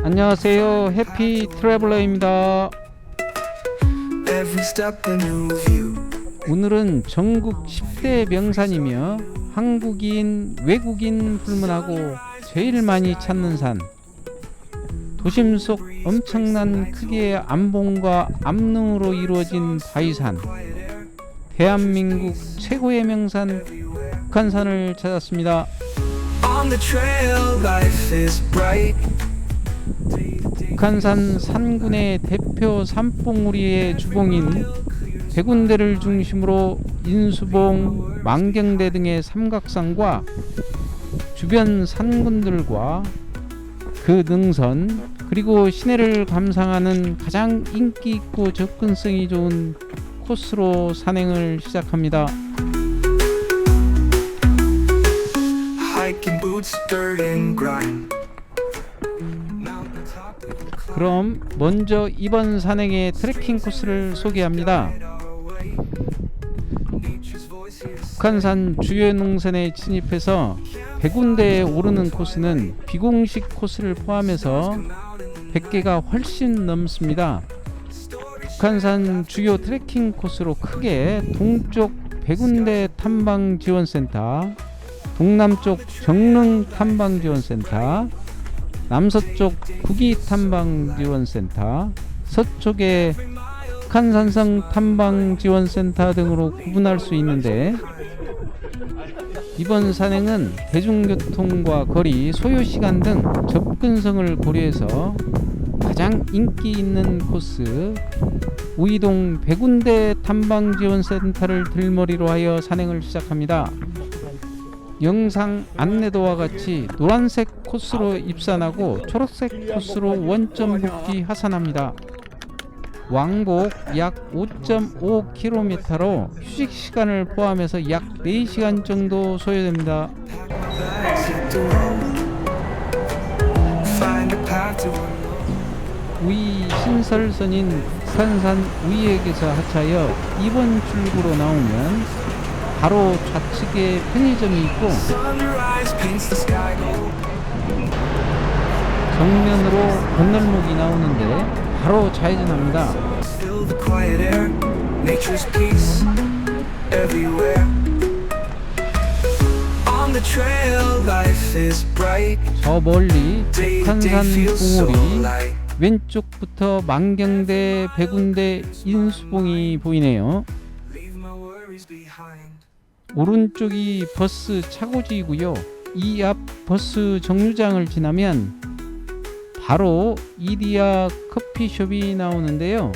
안녕하세요, 해피 트래블러입니다. 오늘은 전국 10대 명산이며 한국인, 외국인 불문하고 제일 많이 찾는 산, 도심 속 엄청난 크기의 암봉과 암릉으로 이루어진 바위산, 대한민국 최고의 명산 북한산을 찾았습니다. 북한산 산군의 대표 산봉우리의 주봉인 백운대를 중심으로 인수봉, 만경대 등의 삼각산과 주변 산군들과 그 능선, 그리고 시내를 감상하는 가장 인기 있고 접근성이 좋은 코스로 산행을 시작합니다. 그럼 먼저 이번 산행의 트레킹 코스를 소개합니다. 북한산 주요 능선에 진입해서 백운대에 오르는 코스는 비공식 코스를 포함해서 100개가 훨씬 넘습니다. 북한산 주요 트레킹 코스로 크게 동쪽 백운대 탐방지원센터, 동남쪽 정릉 탐방지원센터, 남서쪽 구기 탐방지원센터, 서쪽에 북한산성 탐방지원센터 등으로 구분할 수 있는데, 이번 산행은 대중교통과 거리, 소요시간 등 접근성을 고려해서 가장 인기 있는 코스 우이동 백운대 탐방지원센터를 들머리로 하여 산행을 시작합니다. 영상 안내도와 같이 노란색 코스로 입산하고 초록색 코스로 원점 복귀 하산합니다. 왕복 약 5.5km로 휴식 시간을 포함해서 약 4시간 정도 소요됩니다. 우이 신설선인 북한산 우이역에서 하차하여 2번 출구로 나오면 바로 좌측에 편의점이 있고 정면으로 건널목이 나오는데 바로 좌회전합니다. 저 멀리 북한산 봉우리, 왼쪽부터 만경대, 백운대, 인수봉이 보이네요. 오른쪽이 버스 차고지이고요. 이 앞 버스 정류장을 지나면 바로 이디야 커피숍이 나오는데요.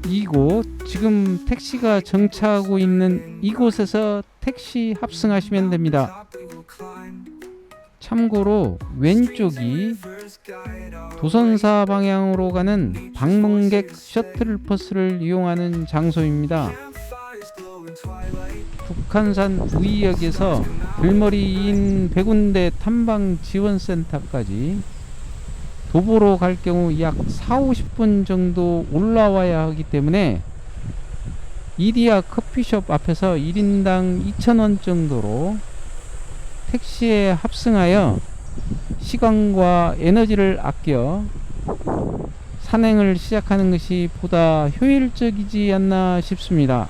이곳, 지금 택시가 정차하고 있는 이곳에서 택시 합승하시면 됩니다. 참고로 왼쪽이 도선사 방향으로 가는 방문객 셔틀버스를 이용하는 장소입니다. 북한산 우이역에서 들머리인 백운대 탐방지원센터까지 도보로 갈 경우 약 40-50분 정도 올라와야 하기 때문에 이디야 커피숍 앞에서 1인당 2,000원 정도로 택시에 합승하여 시간과 에너지를 아껴 산행을 시작하는 것이 보다 효율적이지 않나 싶습니다.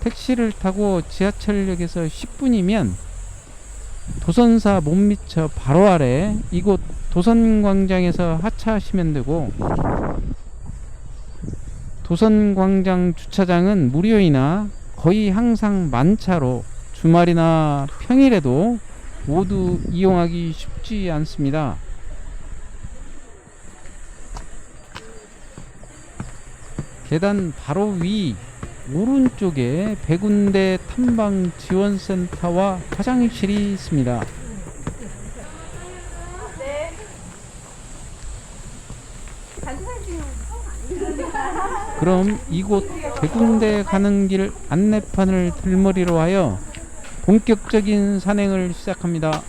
택시를 타고 지하철역에서 10분이면 도선사 못 미쳐 바로 아래 이곳 도선광장에서 하차하시면 되고, 도선광장 주차장은 무료이나 거의 항상 만차로 주말이나 평일에도 모두 이용하기 쉽지 않습니다. 계단 바로 위 오른쪽에 백운대 탐방지원센터와 화장실이 있습니다. 그럼 이곳 백운대 가는 길 안내판을 들머리로 하여 본격적인 산행을 시작합니다.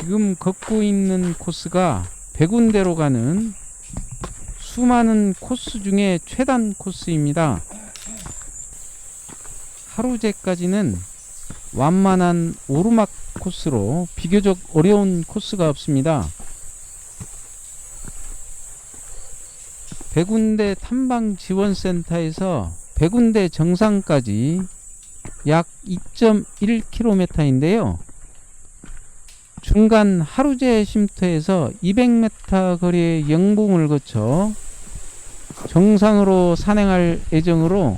지금 걷고 있는 코스가 100군데로 가는 수많은 코스 중에 최단 코스입니다. 하루제까지는 완만한 오르막 코스로 비교적 어려운 코스가 없습니다. 100군데 탐방지원센터에서 100군데 정상까지 약 2.1km인데요. 중간 하루제 쉼터에서 200m 거리의 영봉을 거쳐 정상으로 산행할 예정으로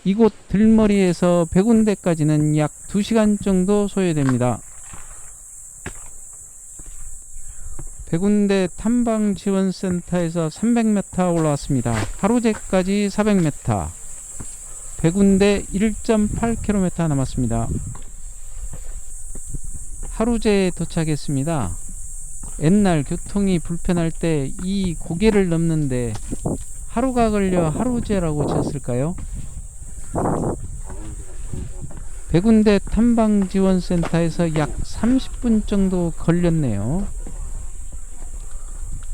이곳 들머리에서 100군데까지는 약 2시간 정도 소요됩니다. 100군데 탐방지원센터에서 300m 올라왔습니다. 하루제까지 400m, 100군데 1.8km 남았습니다. 하루제에 도착했습니다. 옛날 교통이 불편할 때 이 고개를 넘는데 하루가 걸려 하루제라고 지었을까요? 100군데 탐방지원센터에서 약 30분 정도 걸렸네요.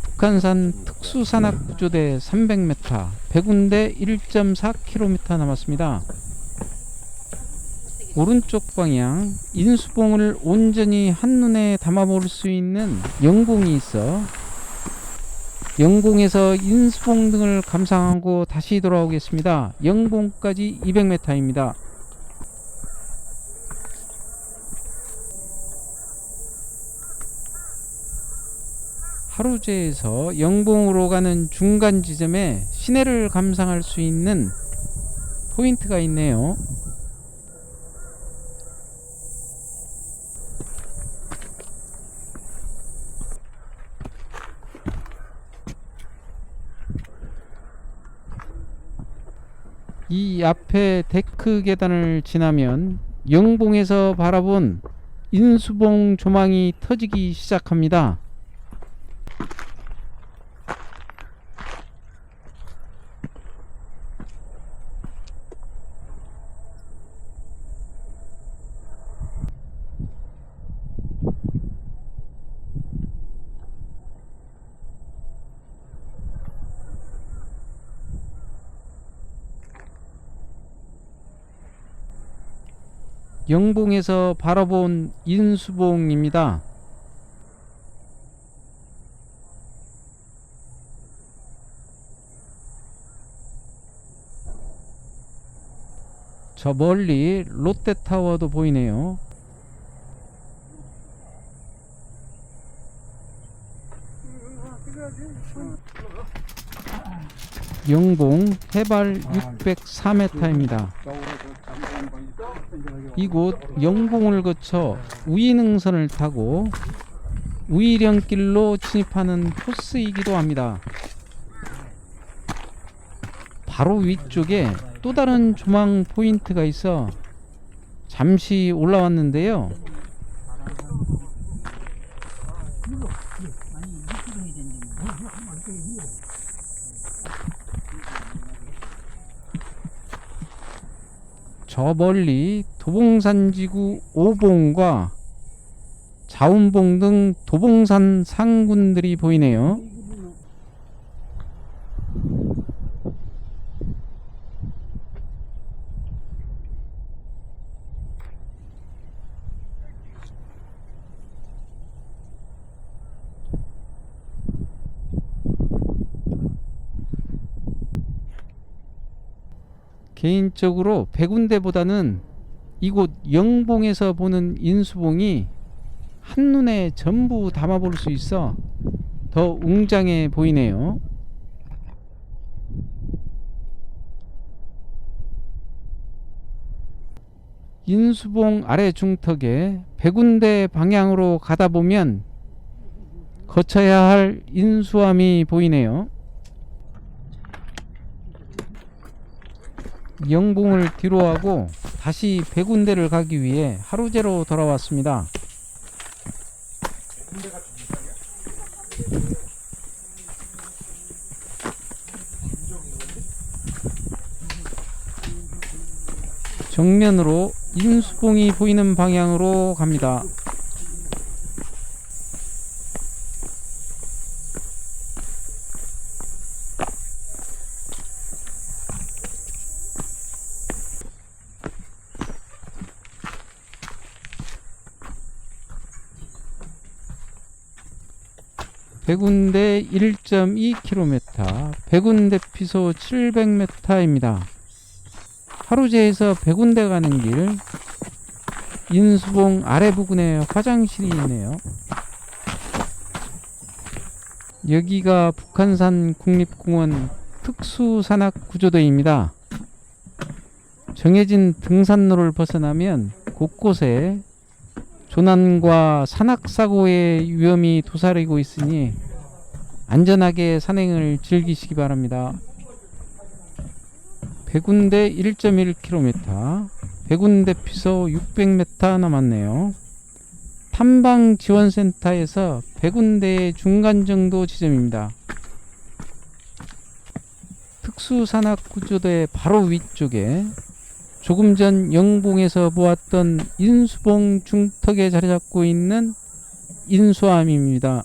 북한산 특수산악구조대 300m, 100군데 1.4km 남았습니다. 오른쪽 방향 인수봉을 온전히 한눈에 담아볼 수 있는 영봉이 있어 영봉에서 인수봉 등을 감상하고 다시 돌아오겠습니다. 영봉까지 200m입니다. 하루제에서 영봉으로 가는 중간 지점에 시내를 감상할 수 있는 포인트가 있네요. 이 앞에 데크 계단을 지나면 영봉에서 바라본 인수봉 조망이 터지기 시작합니다. 영봉에서 바라본 인수봉입니다. 저 멀리 롯데타워도 보이네요. 영봉 해발 604m입니다. 이곳 영봉을 거쳐 우이능선을 타고 우이령길로 진입하는 코스이기도 합니다. 바로 위쪽에 또 다른 조망 포인트가 있어 잠시 올라왔는데요. 저 멀리 도봉산지구 오봉과 자운봉 등 도봉산 상군들이 보이네요. 개인적으로 100군데보다는 이곳 영봉에서 보는 인수봉이 한눈에 전부 담아볼 수 있어 더 웅장해 보이네요. 인수봉 아래 중턱에 100군데 방향으로 가다 보면 거쳐야 할 인수함이 보이네요. 영봉을 뒤로하고 다시 100군데를 가기 위해 하루제로 돌아왔습니다. 정면으로 인수봉이 보이는 방향으로 갑니다. 백운대 1.2km, 백운대 피소 700m입니다. 하루제에서 백운대 가는 길, 인수봉 아래 부근에 화장실이 있네요. 여기가 북한산 국립공원 특수산악구조대입니다. 정해진 등산로를 벗어나면 곳곳에 조난과 산악사고의 위험이 도사리고 있으니 안전하게 산행을 즐기시기 바랍니다. 백운대 1.1km, 백운대 피소 600m 남았네요. 탐방지원센터에서 백운대의 중간 정도 지점입니다. 특수산악구조대 바로 위쪽에 조금 전 영봉에서 보았던 인수봉 중턱에 자리 잡고 있는 인수암입니다.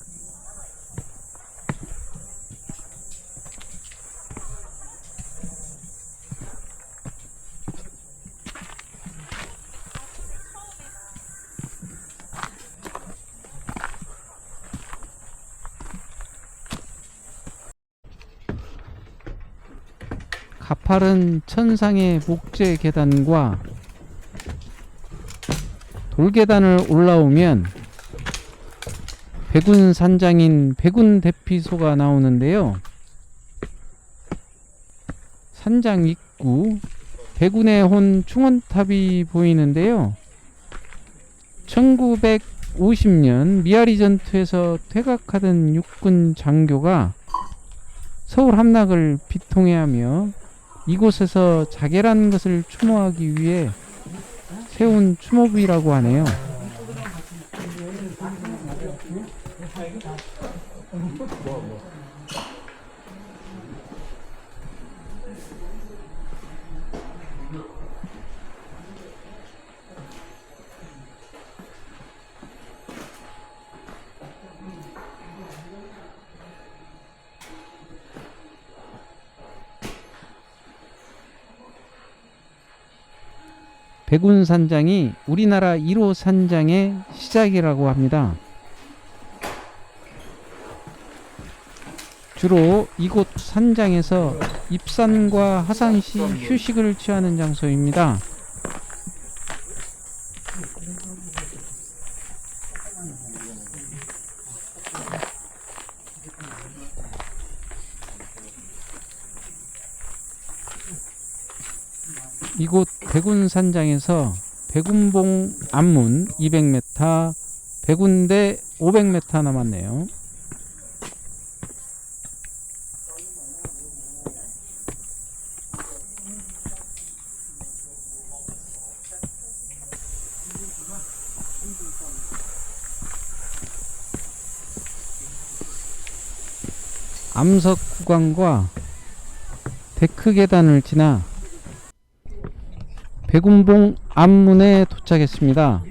가파른 천상의 목재 계단과 돌계단을 올라오면 백운 산장인 백운 대피소가 나오는데요. 산장 입구 백운에 혼 충원탑이 보이는데요. 1950년 미아리 전투에서 퇴각하던 육군 장교가 서울 함락을 비통해하며 이곳에서 자결한 것을 추모하기 위해 세운 추모부이라고 하네요. 백운 산장이 우리나라 1호 산장의 시작이라고 합니다. 주로 이곳 산장에서 입산과 하산 시 휴식을 취하는 장소입니다. 이곳 백운 산장에서 백운봉 앞문 200m, 백운대 500m 남았네요. 암석 구간과 데크 계단을 지나 백운봉 앞문에 도착했습니다.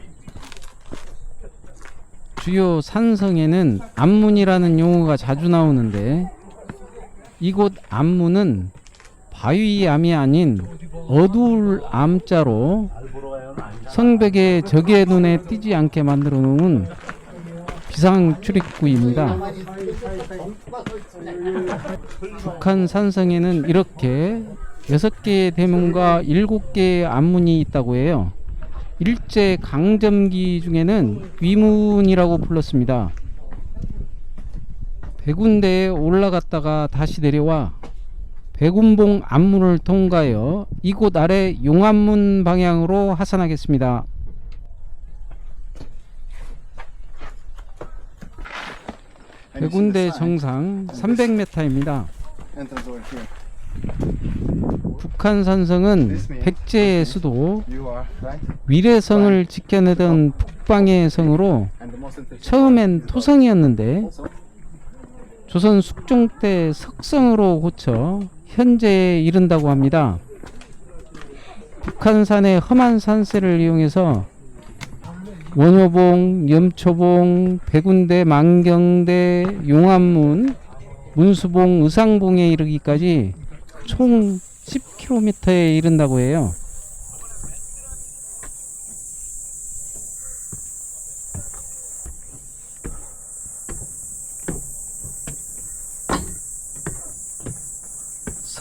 주요 산성에는 앞문이라는 용어가 자주 나오는데 이곳 앞문은 바위암이 아닌 어두울 암자로 성벽에 적의 눈에 띄지 않게 만들어 놓은 비상 출입구입니다. 북한 산성에는 이렇게 6개의 대문과 7개의 앞문이 있다고 해요. 일제 강점기 중에는 위문이라고 불렀습니다. 백운대에 올라갔다가 다시 내려와 백운봉 앞문을 통과하여 이곳 아래 용암문 방향으로 하산하겠습니다. 백운대 정상 300m입니다. 북한 산성은 백제의 수도 위례성을 지켜내던 북방의 성으로 처음엔 토성이었는데 조선 숙종 때 석성으로 고쳐 현재에 이른다고 합니다. 북한산의 험한 산세를 이용해서 원효봉, 염초봉, 백운대, 만경대, 용암문, 문수봉, 의상봉에 이르기까지 총 10km에 이른다고 해요.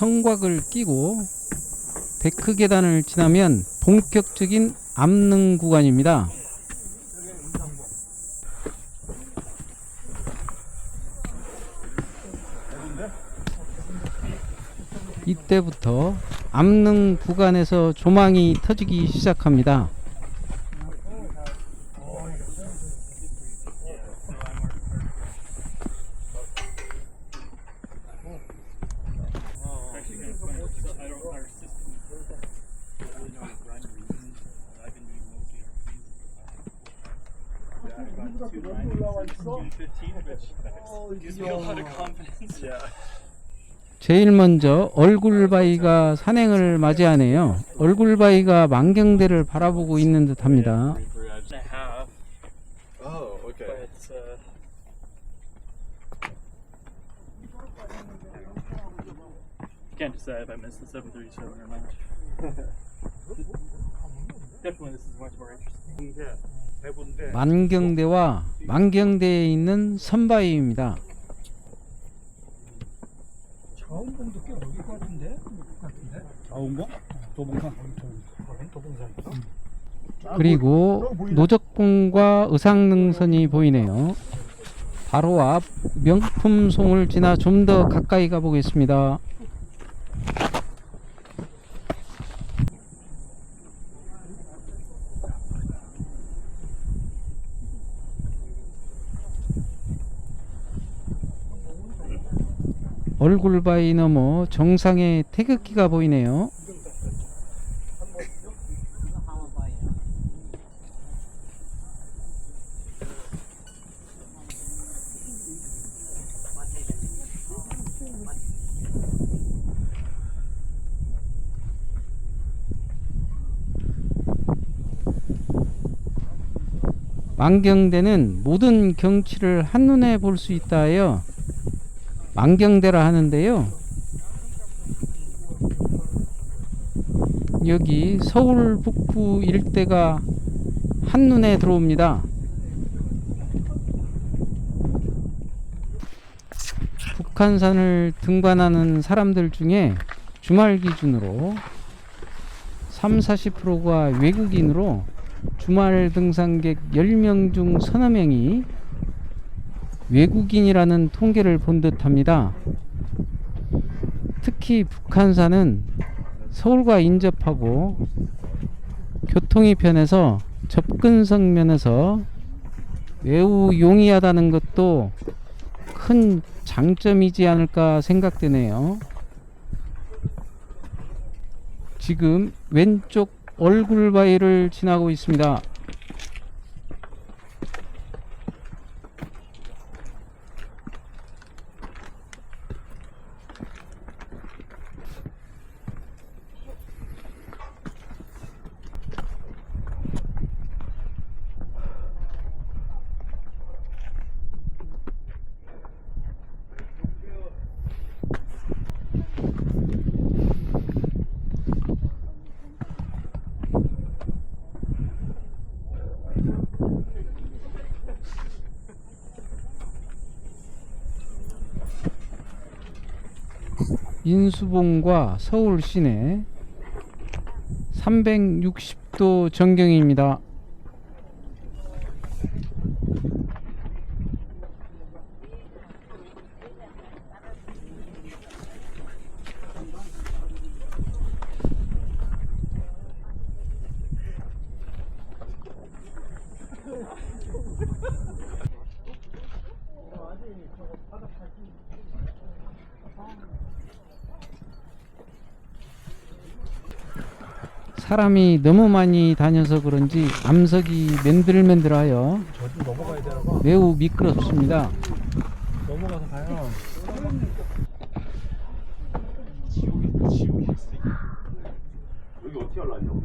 성곽을 끼고 데크 계단을 지나면 본격적인 암릉 구간입니다. 이때부터 암릉 구간에서 조망이 터지기 시작합니다. 제일 먼저 얼굴바위가 산행을 맞이하네요. 얼굴바위가 만경대를 바라보고 있는 듯 합니다. Can't decide if I missed the 737 or not. Definitely this is much more interesting. 만경대와 만경대에 있는 선바위입니다. 자원봉도 꽤 어릴 것 같은데? 자원봉? 도봉산? 도봉산. 그리고 노적봉과 의상능선이 보이네요. 바로 앞 명품송을 지나 좀 더 가까이 가보겠습니다. 얼굴바위 넘어 정상에 태극기가 보이네요. 만경대는 모든 경치를 한눈에 볼 수 있다 하여 만경대라 하는데요. 여기 서울 북부 일대가 한눈에 들어옵니다. 북한산을 등반하는 사람들 중에 주말 기준으로 30~40%가 외국인으로 주말 등산객 10명 중 서너 명이 외국인이라는 통계를 본 듯합니다. 특히 북한산은 서울과 인접하고 교통이 편해서 접근성 면에서 매우 용이하다는 것도 큰 장점이지 않을까 생각되네요. 지금 왼쪽 얼굴바위를 지나고 있습니다. 인수봉과 서울 시내 360도 전경입니다. 사람이 너무 많이 다녀서 그런지 암석이 맨들맨들하여 매우 미끄럽습니다. 넘어가서 가요. 여기 어떻게 올라왔냐고?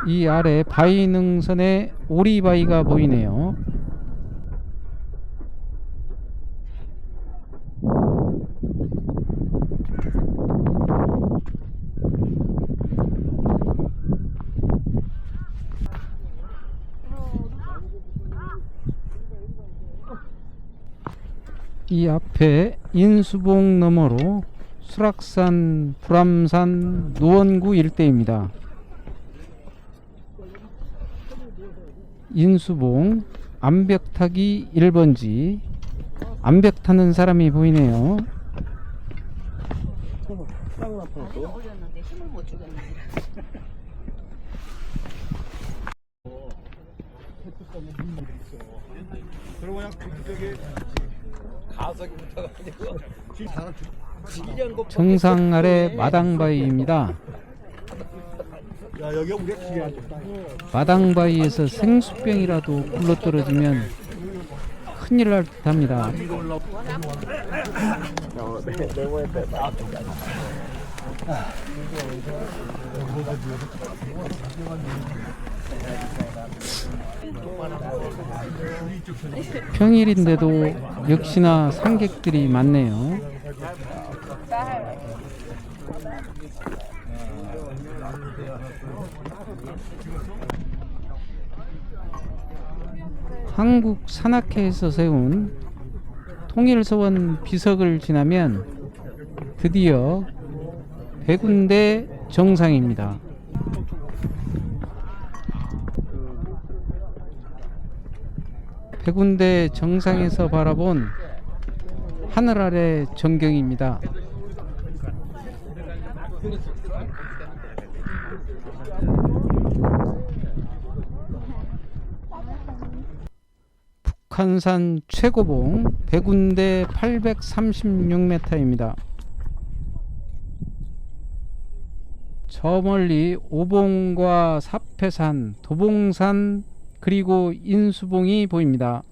이 아래 바위 능선에 오리바위가 보이네요. 이 앞에 인수봉 너머로 수락산, 불암산, 노원구 일대입니다. 인수봉 암벽타기 1번지. 암벽 타는 사람이 보이네요. 올렸는데 힘을 못 주겠네. 그리고 그냥 저기 가석이 붙어가지고 지기장 거 정상 아래 마당바위입니다. 야 여기 우리가 기계한 쪽 마당바위에서 생수병이라도 굴러떨어지면 큰일 날 듯합니다. 평일인데도 역시나 상객들이 많네요. 한국 산악회에서 세운 통일서원 비석을 지나면 드디어 백운대 정상입니다. 백운대 정상에서 바라본 하늘 아래 전경입니다. 북한산 최고봉 백운대 836m입니다. 저 멀리 오봉과 사패산, 도봉산 그리고 인수봉이 보입니다.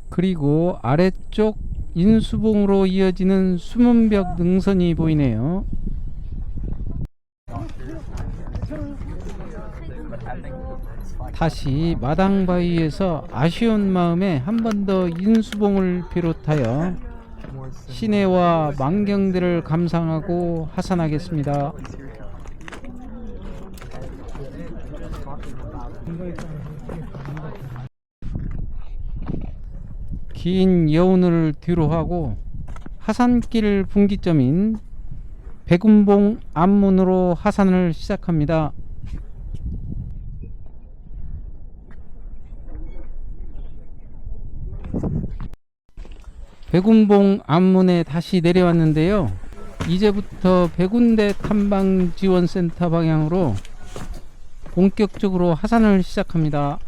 그리고 아래쪽 인수봉으로 이어지는 수문벽 능선이 보이네요. 다시 마당바위에서 아쉬운 마음에 한 번 더 인수봉을 비롯하여 시내와 만경대를 감상하고 하산하겠습니다. 긴 여운을 뒤로하고 하산길 분기점인 백운봉 앞문으로 하산을 시작합니다. 백운봉 앞문에 다시 내려왔는데요. 이제부터 백운대 탐방지원센터 방향으로 본격적으로 하산을 시작합니다.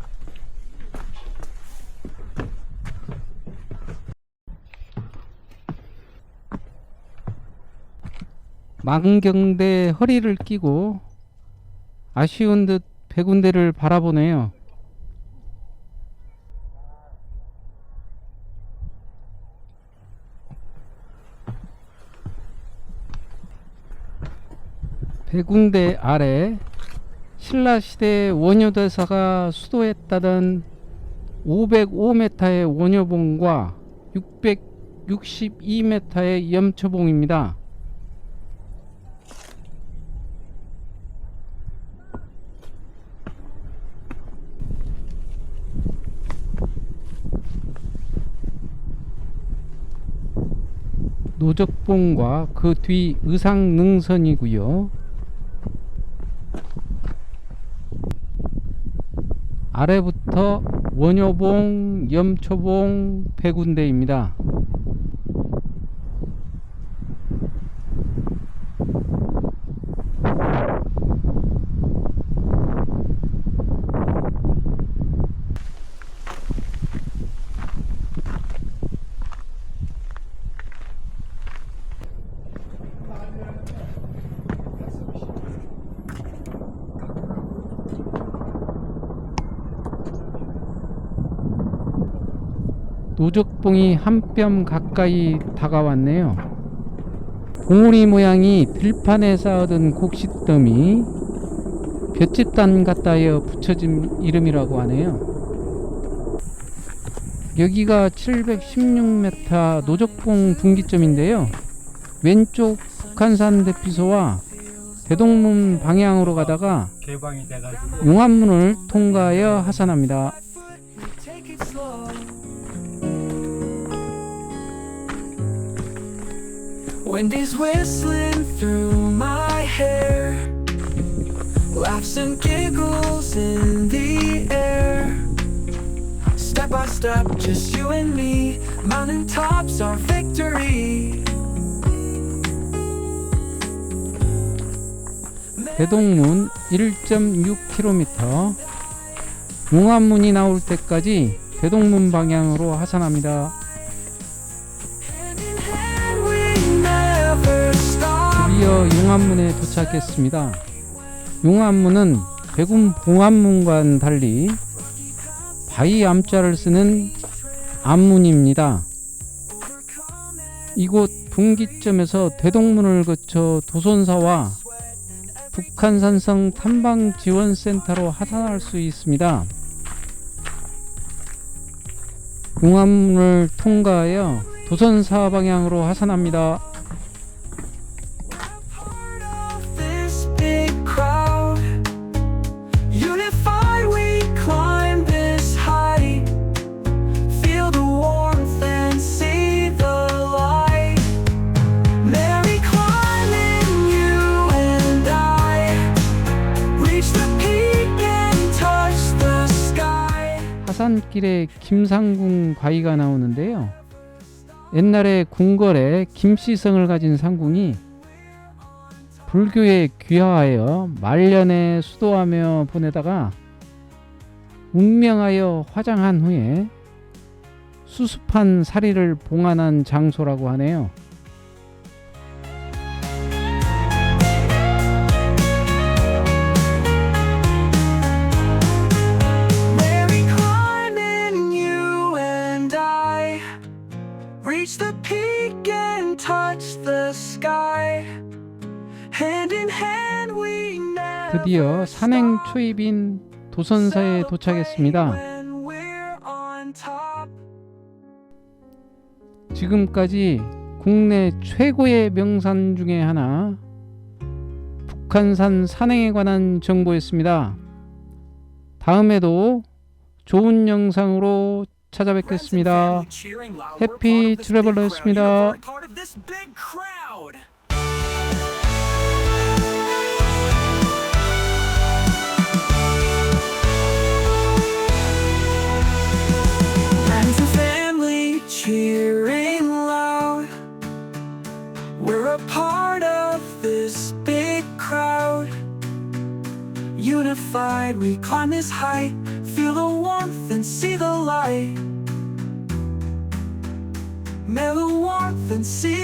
만경대 허리를 끼고 아쉬운 듯 백운대를 바라보네요. 백운대 아래 신라시대 원효대사가 수도했다던 505m의 원효봉과 662m의 염초봉입니다. 노적봉과 그 뒤 의상능선이고요. 아래부터 원효봉, 염초봉, 백운대입니다. 노적봉이 한 뼘 가까이 다가왔네요. 봉우리 모양이 들판에 쌓아둔 곡식더미 볏짚단 같다 하여 붙여진 이름이라고 하네요. 여기가 716m 노적봉 분기점인데요. 왼쪽 북한산 대피소와 대동문 방향으로 가다가 개방이 돼가지고 용암문을 통과하여 하산합니다. Wind is whistling through my hair, laughs and giggles in the air. Step by step, just you and me. Mountain tops are victory. 대동문 1.6km, 용암문이 나올 때까지 대동문 방향으로 하산합니다. Hand in hand, we never stop. 드디어 용암문에 도착했습니다. 용암문은 백운 봉암문과는 달리 바위 암자를 쓰는 암문입니다. 이곳 분기점에서 대동문을 거쳐 도선사와 북한산성 탐방지원센터로 하산할 수 있습니다. 용암문을 통과하여 도선사 방향으로 하산합니다. Part of this big crowd. Unified, we climb this height. Feel the warmth and see the light. Merry climbing, you and I. Reach the peak and touch the sky. 하산길에 김상궁 과위가 나오는데요. 옛날에 궁궐에 김씨성을 가진 상궁이 불교에 귀화하여 말년에 수도하며 보내다가 운명하여 화장한 후에 수습한 사리를 봉안한 장소라고 하네요. Merry climbing, you and I. Reach the peak and touch the sky. Hand in hand, we never 드디어 산행 stop. 초입인 도선사에 도착했습니다. When we're on top. 지금까지 국내 최고의 명산 중에 하나, 북한산 산행에 관한 정보였습니다. 다음에도 좋은 영상으로 찾아뵙겠습니다. 해피 트래블러였습니다. Friends and family cheering loud. We're a part of this big crowd. Unified, we climb this height. Feel the warmth and see the light. Mellow warmth and see